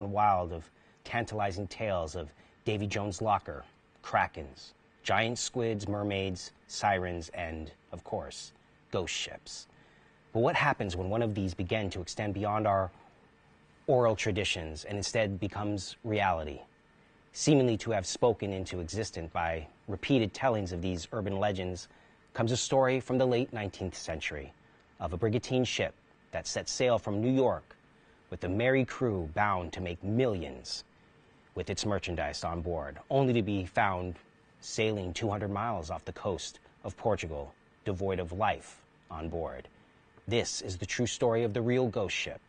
wild of tantalizing tales of Davy Jones' locker, krakens, giant squids, mermaids, sirens, and, of course, ghost ships. But what happens when one of these begin to extend beyond our oral traditions and instead becomes reality? Seemingly to have spoken into existence by repeated tellings of these urban legends comes a story from the late 19th century of a brigantine ship that set sail from New York with a merry crew bound to make millions with its merchandise on board, only to be found sailing 200 miles off the coast of Portugal, devoid of life on board. This is the true story of the real ghost ship.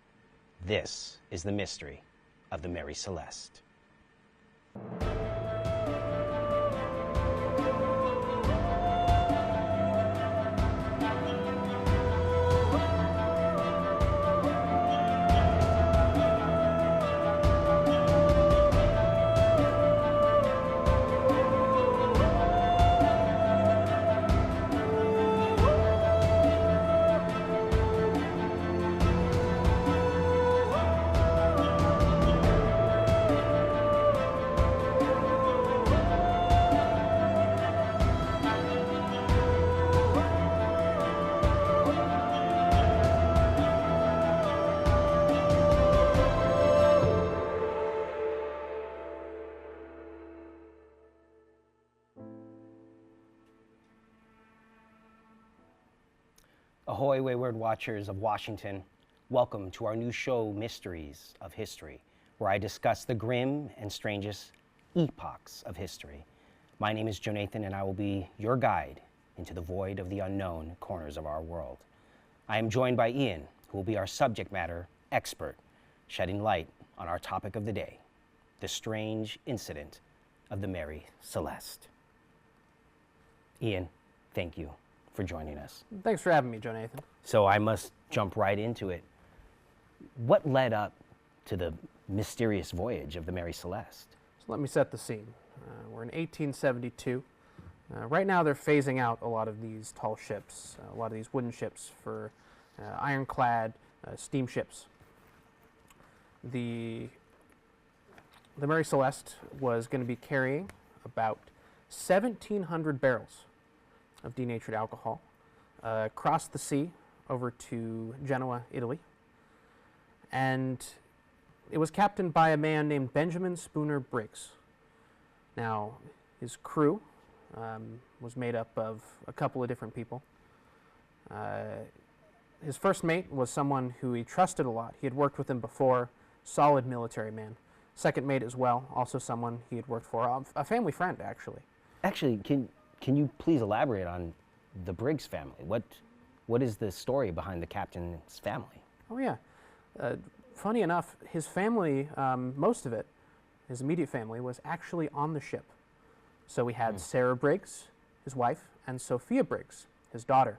This is the mystery of the Mary Celeste. Ahoy, wayward watchers of Washington. Welcome to our new show, Mysteries of History, where I discuss the grim and strangest epochs of history. My name is Jonathan, and I will be your guide into the void of the unknown corners of our world. I am joined by Ian, who will be our subject matter expert, shedding light on our topic of the day, the strange incident of the Mary Celeste. Ian, thank you for joining us. Thanks for having me, Jonathan. So I must jump right into it. What led up to the mysterious voyage of the Mary Celeste? So let me set the scene. We're in 1872. Right now they're phasing out a lot of these tall ships, a lot of these wooden ships for ironclad steamships. The Mary Celeste was going to be carrying about 1,700 barrels of denatured alcohol across the sea over to Genoa, Italy. And it was captained by a man named Benjamin Spooner Briggs. Now, his crew was made up of a couple of different people. His first mate was someone who he trusted a lot. He had worked with him before, solid military man. Second mate as well, also someone he had worked for, a family friend, actually. Actually, can you please elaborate on the Briggs family? What is the story behind the captain's family? Oh, yeah. Funny enough, his family, most of it, his immediate family, was actually on the ship. So we had Sarah Briggs, his wife, and Sophia Briggs, his daughter.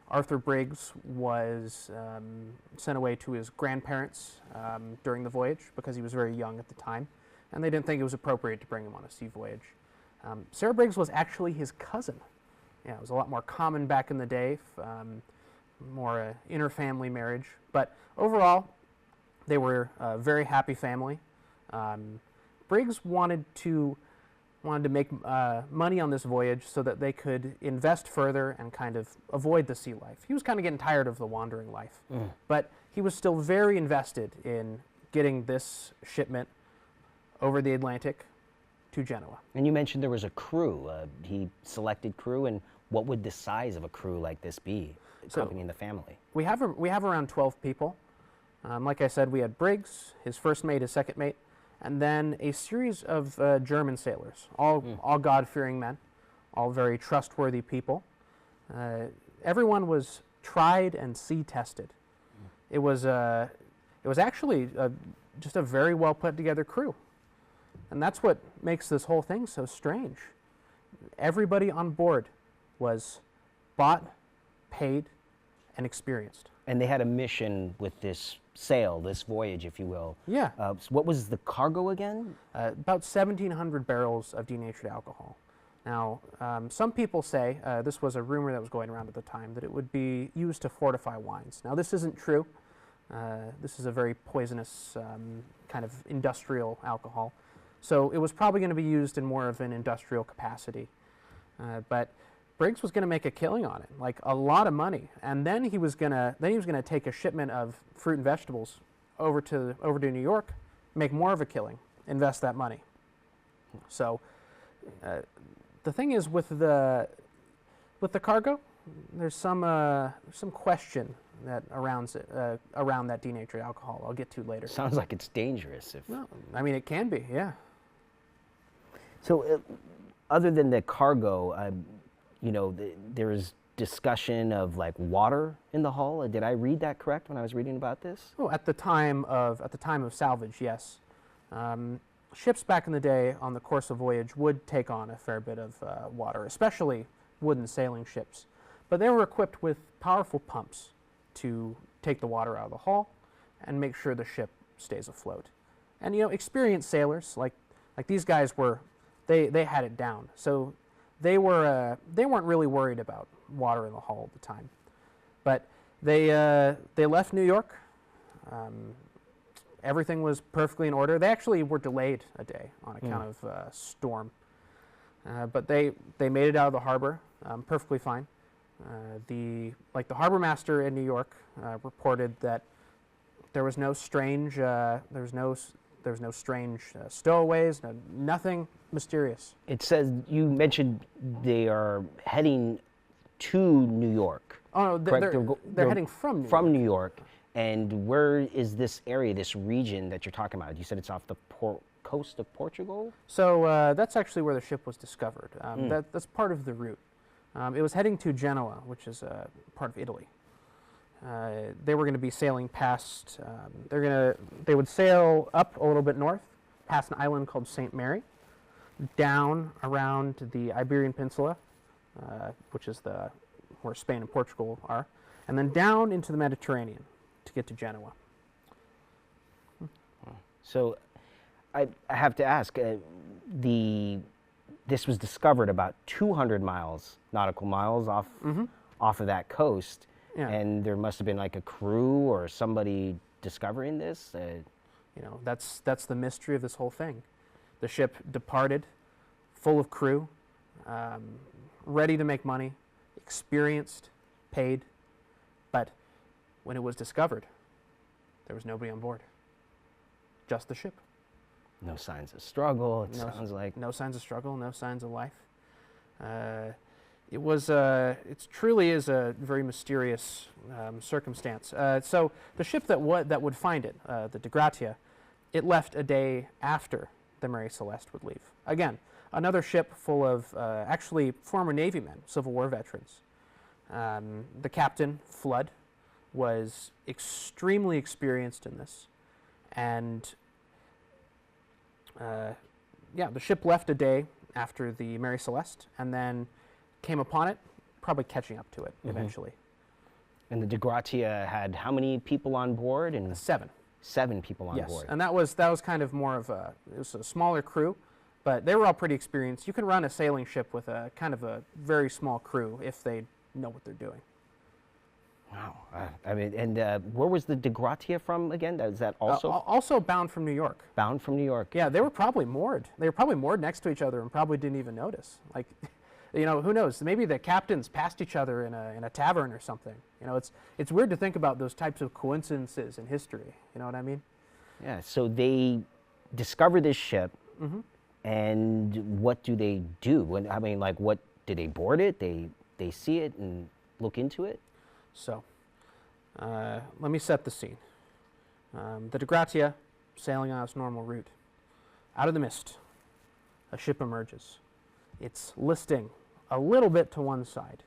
Arthur Briggs was sent away to his grandparents during the voyage because he was very young at the time, and they didn't think it was appropriate to bring him on a sea voyage. Sarah Briggs was actually his cousin. Yeah, it was a lot more common back in the day, more inter-family marriage. But overall, they were a very happy family. Briggs wanted to make money on this voyage so that they could invest further and kind of avoid the sea life. He was kind of getting tired of the wandering life. But he was still very invested in getting this shipment over the Atlantic to Genoa. And you mentioned there was a crew. He selected crew, and what would the size of a crew like this be, accompanying the family? We have around 12 people. Like I said, we had Briggs, his first mate, his second mate, and then a series of German sailors, all God-fearing men, all very trustworthy people. Everyone was tried and sea-tested. It was actually just a very well put together crew. And that's what makes this whole thing so strange. Everybody on board was bought, paid, and experienced. And they had a mission with this sail, this voyage, if you will. Yeah. So what was the cargo again? About 1,700 barrels of denatured alcohol. Now, some people say, this was a rumor that was going around at the time, that it would be used to fortify wines. Now, this isn't true, This is a very poisonous kind of industrial alcohol. So it was probably going to be used in more of an industrial capacity. But Briggs was going to make a killing on it, like a lot of money. And then he was going to take a shipment of fruit and vegetables over to New York, make more of a killing, invest that money. So the thing is with the cargo, there's some question that around that denatured alcohol. I'll get to later. Sounds like it's dangerous. Well, I mean, it can be, yeah. So, other than the cargo, there's discussion of like water in the hull. Did I read that correct when I was reading about this? Oh, at the time of salvage, yes. Ships back in the day on the course of voyage would take on a fair bit of water, especially wooden sailing ships. But they were equipped with powerful pumps to take the water out of the hull and make sure the ship stays afloat. And experienced sailors like these guys were, they had it down. So they weren't really worried about water in the hull at the time. But they left New York. Everything was perfectly in order. They actually were delayed a day on account of storm. But they made it out of the harbor perfectly fine. The harbor master in New York reported that there was no strange stowaways, nothing mysterious. It says, you mentioned they are heading to New York. Oh no, they're heading from New York. And where is this area, this region that you're talking about? You said it's off the coast of Portugal? So that's actually where the ship was discovered. That's part of the route. It was heading to Genoa, which is part of Italy. They were going to be sailing past, they would sail up a little bit north, past an island called St. Mary, down around the Iberian Peninsula, which is where Spain and Portugal are, and then down into the Mediterranean to get to Genoa. So I have to ask, this was discovered about 200 nautical miles off of that coast. Yeah. And there must have been like a crew or somebody discovering this. That's the mystery of this whole thing. The ship departed, full of crew, ready to make money, experienced, paid, but when it was discovered, there was nobody on board. Just the ship. No signs of struggle. Sounds like no signs of struggle, no signs of life. It truly is a very mysterious circumstance. So the ship that would find it, the De Gratia, it left a day after the Mary Celeste would leave. Again, another ship full of actually former Navy men, Civil War veterans. The captain, Flood, was extremely experienced in this, and the ship left a day after the Mary Celeste, and then came upon it, probably catching up to it eventually. And the De Gratia had how many people on board? And 7. 7 people on board. Yes, and that was kind of more of it was a smaller crew, but they were all pretty experienced. You can run a sailing ship with a kind of a very small crew if they know what they're doing. Wow. Where was the De Gratia from again? Is that also? Also bound from New York. Bound from New York. Yeah, they were probably moored. They were probably moored next to each other and probably didn't even notice. Like, who knows? Maybe the captains passed each other in a tavern or something. It's weird to think about those types of coincidences in history. You know what I mean? Yeah. So they discover this ship, and what do they do? What do they board it? They see it and look into it. So, let me set the scene. The De Gratia, sailing on its normal route. Out of the mist, a ship emerges. It's listing a little bit to one side.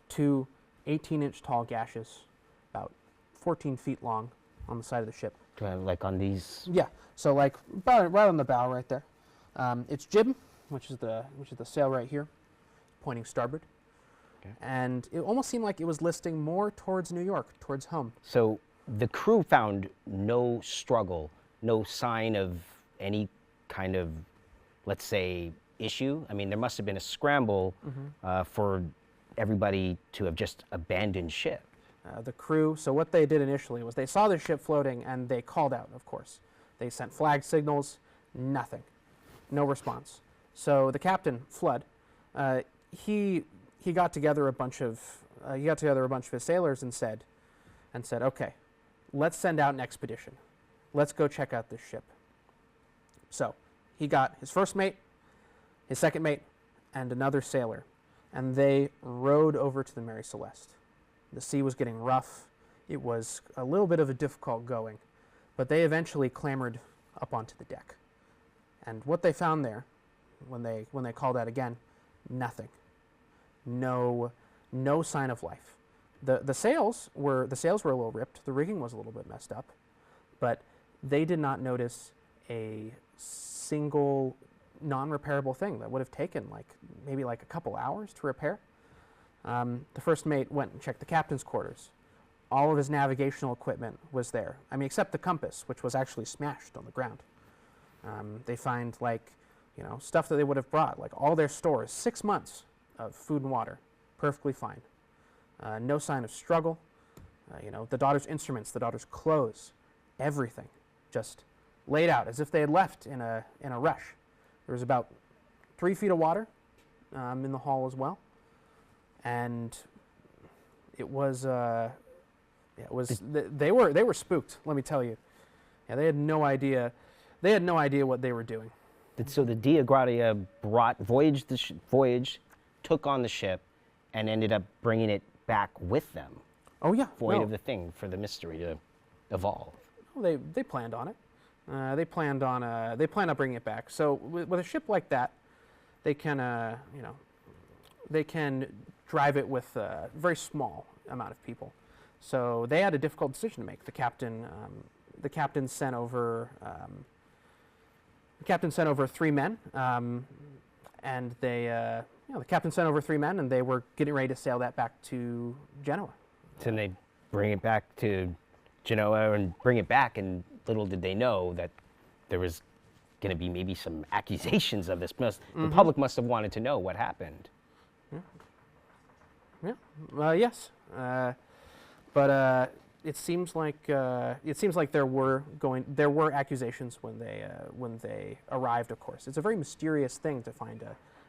2 18-inch tall gashes, about 14 feet long, on the side of the ship. Like on these? Yeah, so like right on the bow right there. It's jib, which is the sail right here, pointing starboard. Okay. And it almost seemed like it was listing more towards New York, towards home. So the crew found no struggle, no sign of any kind of, let's say, issue. I mean, there must have been a scramble for everybody to have just abandoned ship. The crew, so what they did initially was they saw the ship floating and they called out, of course. They sent flag signals, nothing, no response. So the captain, Flood, he got together a bunch of his sailors and said, okay, let's send out an expedition. Let's go check out this ship. So he got his first mate, his second mate, and another sailor, and they rowed over to the Mary Celeste. The sea was getting rough. It was a little bit of a difficult going, but they eventually clambered up onto the deck. And what they found there, when they called out again, nothing. No sign of life. The sails were a little ripped. The rigging was a little bit messed up, but they did not notice a single non-repairable thing that would have taken maybe a couple hours to repair. The first mate went and checked the captain's quarters. All of his navigational equipment was there. I mean, except the compass, which was actually smashed on the ground. They find stuff that they would have brought, all their stores, 6 months of food and water, perfectly fine. No sign of struggle. The daughter's instruments, the daughter's clothes, everything, just laid out as if they had left in a rush. There was about 3 feet of water in the hall as well, and it was they were spooked. Let me tell you, yeah, they had no idea what they were doing. So the Dia Gratia voyaged, took on the ship, and ended up bringing it back with them. Oh yeah, void of the thing for the mystery to evolve. Well, they planned on it. They planned on bringing it back. So with a ship like that, they can they can drive it with a very small amount of people. So they had a difficult decision to make. The captain sent over 3 men, and the captain sent over 3 men, and they were getting ready to sail that back to Genoa. So they bring it back to Genoa and bring it back, and little did they know that there was going to be maybe some accusations of this. The public must have wanted to know what happened. Yes, but it seems like there were accusations when they arrived. Of course, it's a very mysterious thing to find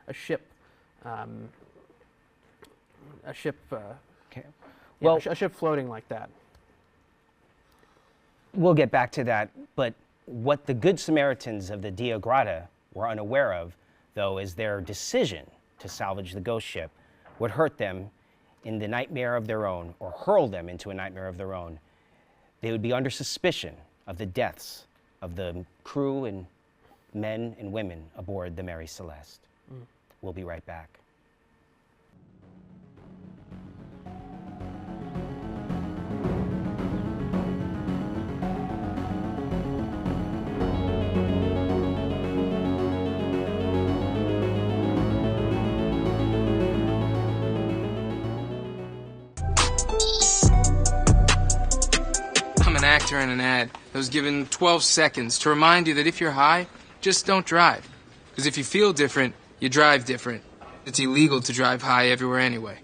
a ship. A ship floating like that. We'll get back to that, but what the Good Samaritans of the Dia Grata were unaware of, though, is their decision to salvage the ghost ship would hurt them in the nightmare of their own, or hurl them into a nightmare of their own. They would be under suspicion of the deaths of the crew and men and women aboard the Mary Celeste. We'll be right back. An actor in an ad that was given 12 seconds to remind you that if you're high, just don't drive. Because if you feel different, you drive different. It's illegal to drive high everywhere anyway.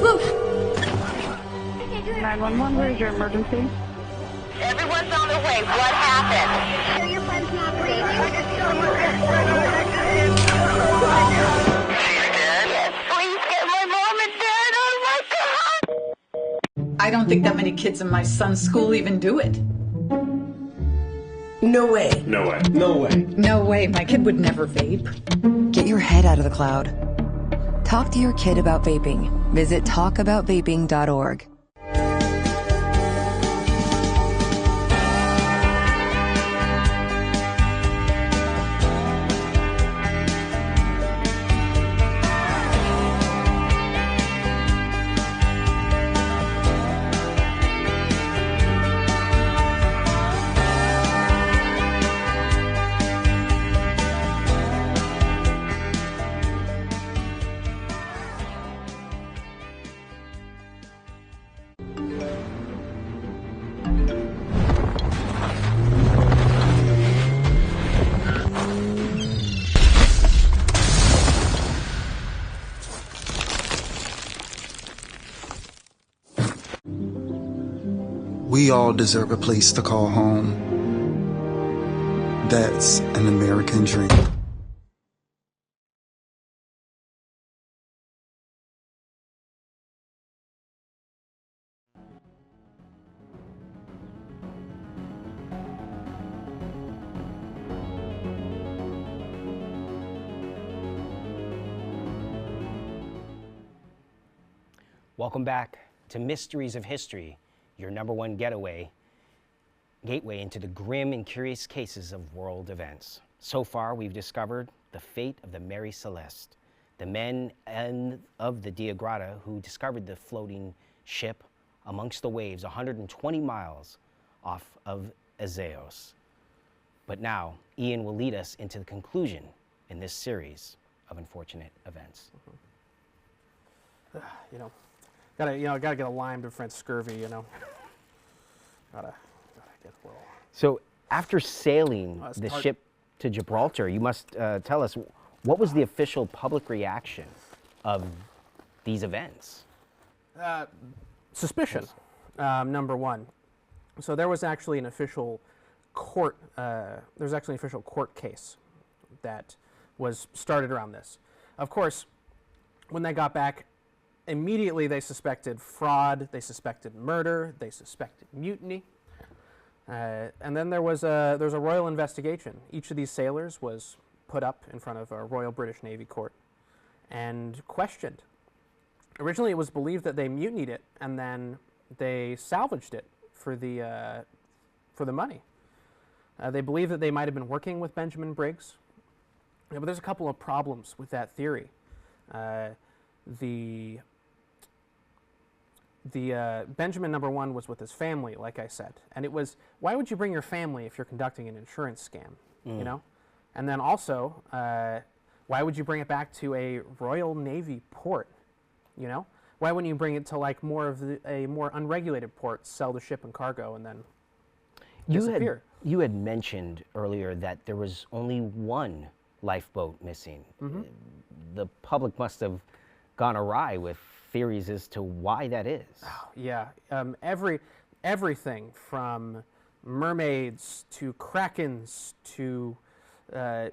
Woo! 911, where is your emergency? Everyone's on their way. What happened? Your friend's not breathing. Please get my mom and dad. Oh my God! I don't think that many kids in my son's school even do it. No way. No way. No way. No way. My kid would never vape. Get your head out of the cloud. Talk to your kid about vaping. Visit talkaboutvaping.org. all deserve a place to call home. That's an American dream. Welcome back to Mysteries of History, your #1 gateway into the grim and curious cases of world events. So far, we've discovered the fate of the Mary Celeste, the men of the Dia Grata who discovered the floating ship amongst the waves 120 miles off of Azeos. But now, Ian will lead us into the conclusion in this series of unfortunate events. Gotta get a lime to prevent scurvy, gotta get a little. So after sailing the ship to Gibraltar, you must tell us, what was the official public reaction of these events? Suspicion, number one. So there was actually an official court. Court case that was started around this. Of course, when they got back, immediately they suspected fraud, they suspected murder, they suspected mutiny, and then there was a royal investigation. Each of these sailors was put up in front of a Royal British Navy court and questioned. Originally, it was believed that they mutinied it, and then they salvaged it for the money. They believe that they might have been working with Benjamin Briggs, but there's a couple of problems with that theory. Benjamin, number one, was with his family, like I said. And it was, why would you bring your family if you're conducting an insurance scam, you know? And then also, why would you bring it back to a Royal Navy port, you know? Why wouldn't you bring it to like a more unregulated port, sell the ship and cargo, and then disappear? You had mentioned earlier that there was only one lifeboat missing. The public must have gone awry with theories as to why that is. Oh, yeah, everything from mermaids to krakens to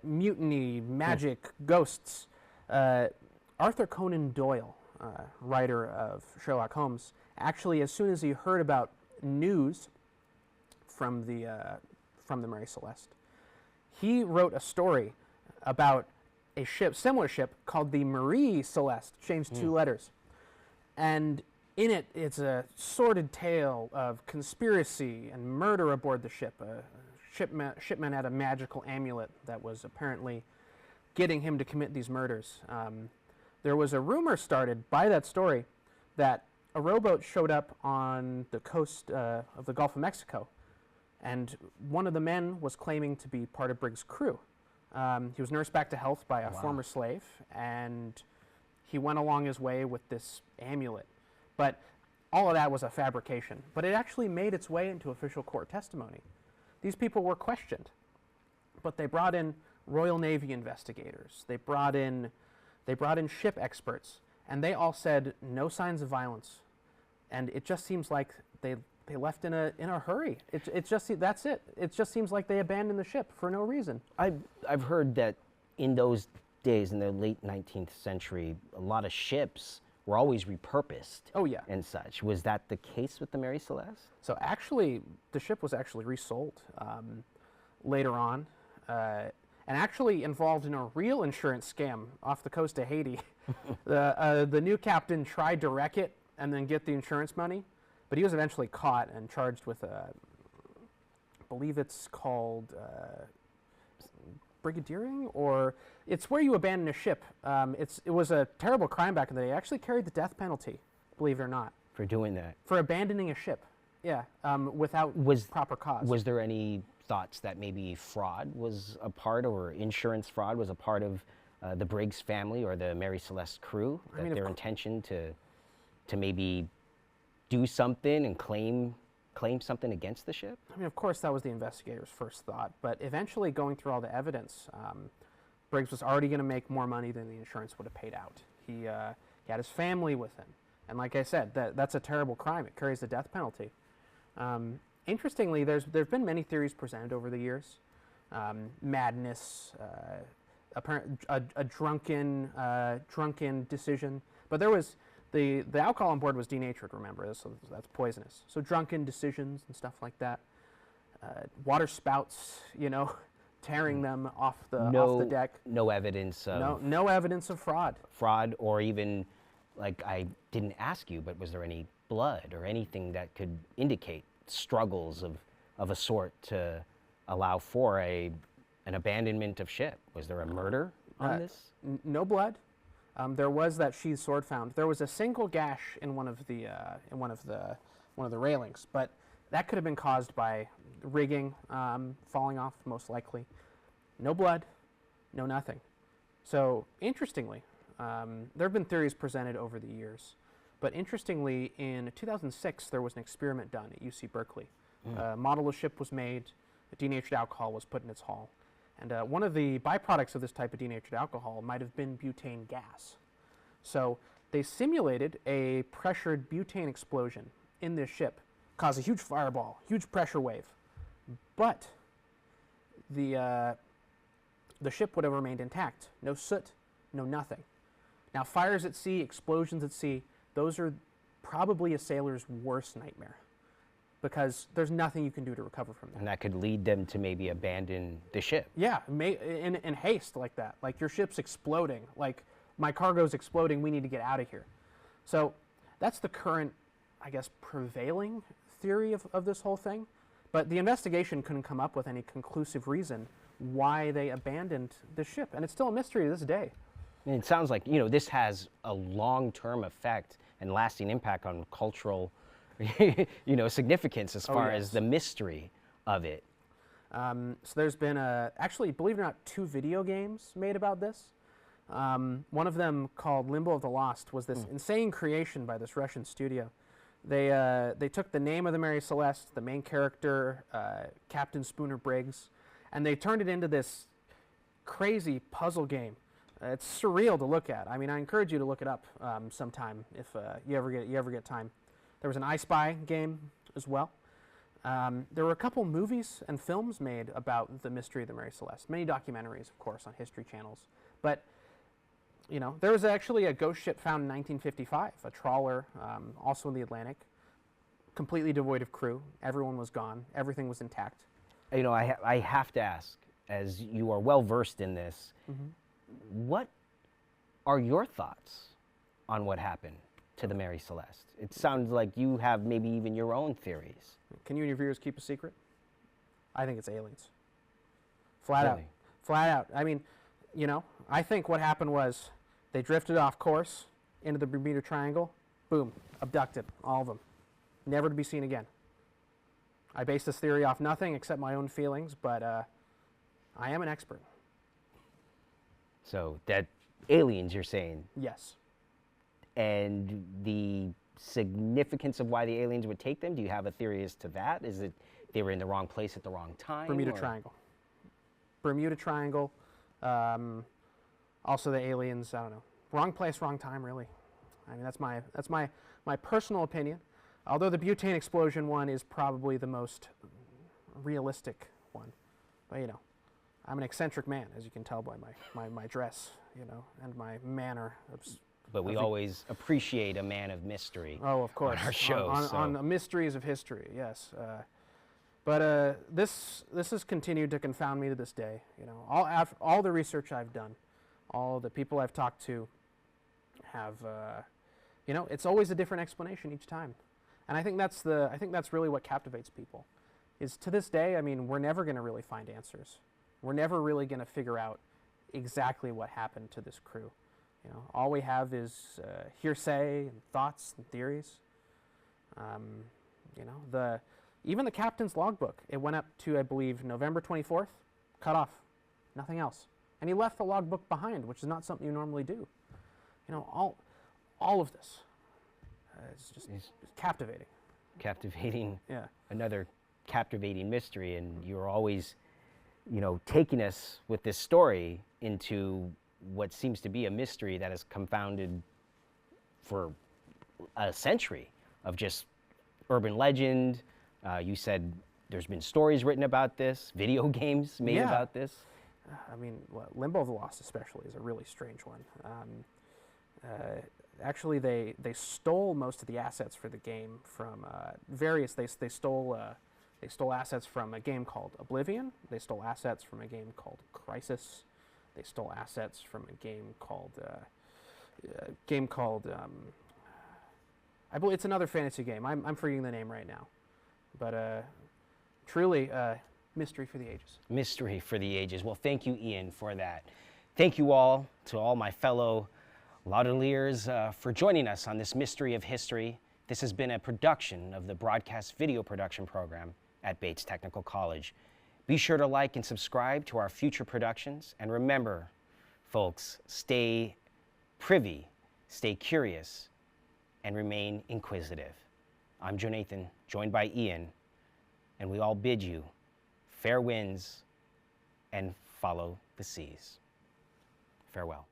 mutiny, magic, ghosts. Arthur Conan Doyle, writer of Sherlock Holmes, actually, as soon as he heard about news from the Mary Celeste, he wrote a story about a ship, similar ship, called the Marie Celeste, changed 2 letters. And in it, it's a sordid tale of conspiracy and murder aboard the ship. A shipman had a magical amulet that was apparently getting him to commit these murders. There was a rumor started by that story that a rowboat showed up on the coast of the Gulf of Mexico, and one of the men was claiming to be part of Briggs' crew. He was nursed back to health by a former slave, and he went along his way with this amulet. But all of that was a fabrication. But it actually made its way into official court testimony. These people were questioned, but they brought in Royal Navy investigators. They brought in ship experts, and they all said no signs of violence. And it just seems like they left in a hurry. That's it. It just seems like they abandoned the ship for no reason. I've heard that in those days, in the late 19th century, a lot of ships were always repurposed. Oh, yeah. And such. Was that the case with the Mary Celeste? So actually, the ship was actually resold later on, and actually involved in a real insurance scam off the coast of Haiti. The new captain tried to wreck it and then get the insurance money, but he was eventually caught and charged with I believe it's called brigadiering, or it's where you abandon a ship. It was a terrible crime back in the day. It actually carried the death penalty, believe it or not. For doing that? For abandoning a ship, yeah, without proper cause. Was there any thoughts that maybe fraud was a part, or insurance fraud was a part of the Briggs family or the Mary Celeste crew? That their intention to maybe do something and claim something against the ship? I mean, of course, that was the investigators' first thought, but eventually, going through all the evidence, Briggs was already going to make more money than the insurance would have paid out. He had his family with him, and like I said, that's a terrible crime. It carries the death penalty. Interestingly, there's been many theories presented over the years. Madness, a drunken decision, but there was the alcohol on board was denatured. Remember, so that's poisonous. So drunken decisions and stuff like that. Water spouts, tearing them off the deck. No evidence of no evidence of fraud. Fraud, or even, like, I didn't ask you, but was there any blood or anything that could indicate struggles of a sort to allow for an abandonment of ship? Was there a murder on this? No blood. There was that sheathed sword found. There was a single gash in one of the railings, but that could have been caused by rigging falling off, most likely. No blood, no nothing. So interestingly, there have been theories presented over the years, but interestingly, in 2006 there was an experiment done at UC Berkeley. A model of ship was made, denatured alcohol was put in its hull. And one of the byproducts of this type of denatured alcohol might have been butane gas. So they simulated a pressured butane explosion in this ship, caused a huge fireball, huge pressure wave. But the ship would have remained intact. No soot, no nothing. Now, fires at sea, explosions at sea, those are probably a sailor's worst nightmare, because there's nothing you can do to recover from that. And that could lead them to maybe abandon the ship. Yeah, in haste like that. Like, your ship's exploding. Like, my cargo's exploding, we need to get out of here. So that's the current, I guess, prevailing theory of this whole thing. But the investigation couldn't come up with any conclusive reason why they abandoned the ship. And it's still a mystery to this day. And it sounds like, this has a long-term effect and lasting impact on cultural significance as far as the mystery of it. So there's been, actually, believe it or not, 2 video games made about this. One of them, called Limbo of the Lost, was this insane creation by this Russian studio. They took the name of the Mary Celeste, the main character, Captain Spooner Briggs, and they turned it into this crazy puzzle game. It's surreal to look at. I mean, I encourage you to look it up sometime if you ever get time. There was an I Spy game as well. There were a couple movies and films made about the mystery of the Mary Celeste. Many documentaries, of course, on History Channels. But, there was actually a ghost ship found in 1955, a trawler, also in the Atlantic, completely devoid of crew. Everyone was gone. Everything was intact. I have to ask, as you are well versed in this, what are your thoughts on what happened to the Mary Celeste? It sounds like you have maybe even your own theories. Can you and your viewers keep a secret? I think it's aliens. Flat out. Really? Flat out. I mean, I think what happened was they drifted off course into the Bermuda Triangle. Boom. Abducted. All of them. Never to be seen again. I base this theory off nothing except my own feelings, but I am an expert. So that aliens, you're saying? Yes. And the significance of why the aliens would take them, do you have a theory as to that? Is it they were in the wrong place at the wrong time? Bermuda Triangle. Bermuda Triangle. Also the aliens, I don't know. Wrong place, wrong time, really. I mean, that's my personal opinion. Although the butane explosion one is probably the most realistic one. But, I'm an eccentric man, as you can tell by my dress, and my manner. But we always appreciate a man of mystery. Oh, of course. On our show. On the mysteries of history, yes. But this has continued to confound me to this day. All the research I've done, all the people I've talked to have, it's always a different explanation each time. And I think that's really what captivates people. Is to this day, I mean, we're never going to really find answers. We're never really going to figure out exactly what happened to this crew. All we have is hearsay and thoughts and theories. Even the captain's logbook, it went up to, I believe, November 24th, cut off, nothing else. And he left the logbook behind, which is not something you normally do. All of this is just captivating. Captivating. Yeah. Another captivating mystery, and you're always, taking us with this story into what seems to be a mystery that has confounded for a century of just urban legend, You said there's been stories written about this, video games made Yeah. about this. I mean, Limbo of the Lost especially is a really strange one. Actually, they stole most of the assets for the game from various. They stole assets from a game called Oblivion. They stole assets from a game called Crisis. They stole assets from a game called I believe it's another fantasy game. I'm forgetting the name right now, but truly mystery for the ages. Mystery for the ages. Well, thank you, Ian, for that. Thank you all, to all my fellow Laudeliers, for joining us on this mystery of history. This has been a production of the Broadcast Video Production Program at Bates Technical College. Be sure to like and subscribe to our future productions. And remember, folks, stay privy, stay curious, and remain inquisitive. I'm Joe Nathan, joined by Ian, and we all bid you fair winds and follow the seas. Farewell.